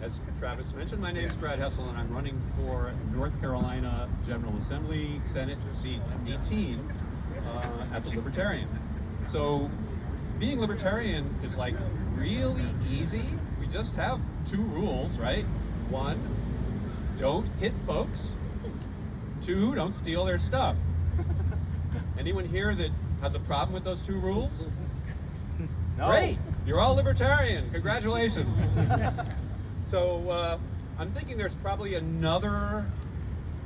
as Travis mentioned, my name is Brad Hessel, and I'm running for North Carolina General Assembly, Senate seat 18, as a libertarian. So, being libertarian is like really easy. We just have two rules, right? One, don't hit folks. Two, don't steal their stuff. Anyone here that has a problem with those two rules? No. Great, you're all libertarian. Congratulations. So I'm thinking there's probably another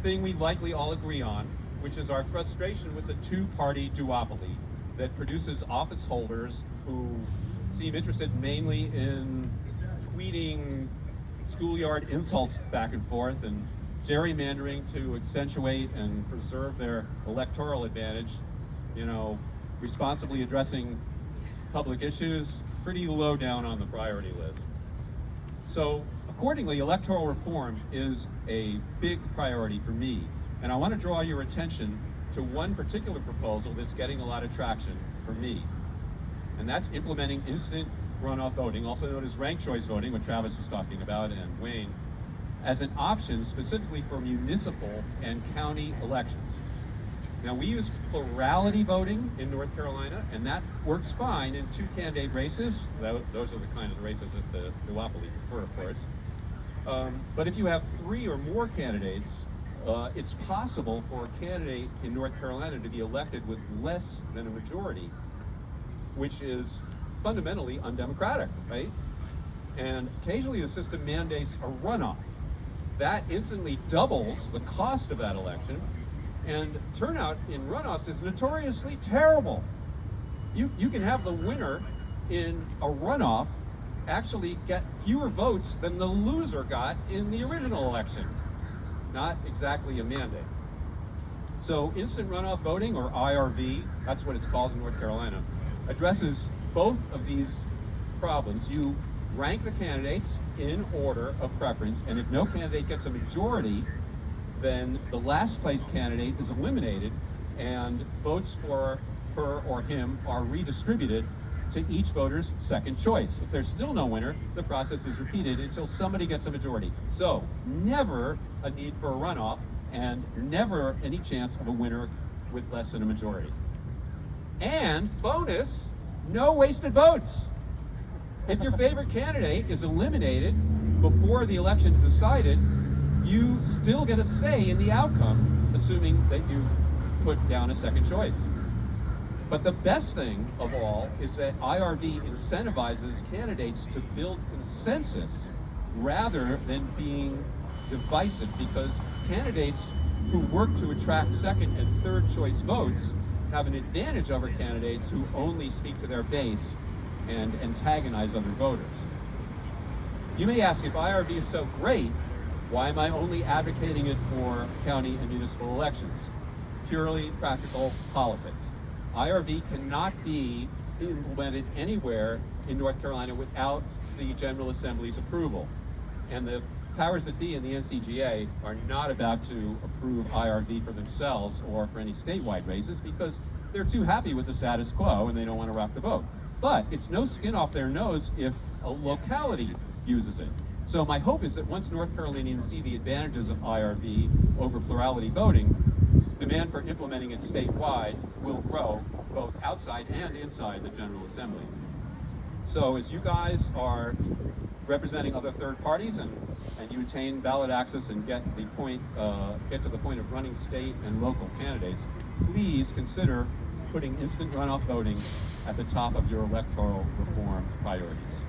thing we likely all agree on, which is our frustration with the two-party duopoly that produces office holders who seem interested mainly in tweeting schoolyard insults back and forth and gerrymandering to accentuate and preserve their electoral advantage, responsibly addressing public issues, pretty low down on the priority list. So accordingly, electoral reform is a big priority for me. And I want to draw your attention to one particular proposal that's getting a lot of traction for me. And that's implementing instant runoff voting, also known as ranked choice voting, what Travis was talking about, and Wayne, as an option specifically for municipal and county elections. Now, we use plurality voting in North Carolina, and that works fine in two candidate races. Those are the kinds of races that the duopoly prefer, of course. But if you have three or more candidates, it's possible for a candidate in North Carolina to be elected with less than a majority, which is fundamentally undemocratic, right? And occasionally the system mandates a runoff. That instantly doubles the cost of that election, and turnout in runoffs is notoriously terrible. You can have the winner in a runoff actually get fewer votes than the loser got in the original election. Not exactly a mandate. So instant runoff voting, or IRV, that's what it's called in North Carolina, addresses both of these problems. You rank the candidates in order of preference, and if no candidate gets a majority, then the last place candidate is eliminated, and votes for her or him are redistributed to each voter's second choice. If there's still no winner, the process is repeated until somebody gets a majority. So, never a need for a runoff, and never any chance of a winner with less than a majority. And, bonus, no wasted votes. If your favorite candidate is eliminated before the election is decided, you still get a say in the outcome, assuming that you've put down a second choice. But the best thing of all is that IRV incentivizes candidates to build consensus rather than being divisive, because candidates who work to attract second and third choice votes have an advantage over candidates who only speak to their base and antagonize other voters. You may ask, if IRV is so great, why am I only advocating it for county and municipal elections? Purely practical politics. IRV cannot be implemented anywhere in North Carolina without the General Assembly's approval. And the powers that be in the NCGA are not about to approve IRV for themselves or for any statewide races, because they're too happy with the status quo and they don't want to rock the boat. But it's no skin off their nose if a locality uses it. So my hope is that once North Carolinians see the advantages of IRV over plurality voting, demand for implementing it statewide will grow both outside and inside the General Assembly. So as you guys are representing other third parties and you attain ballot access and get to the point of running state and local candidates, please consider putting instant runoff voting at the top of your electoral reform priorities.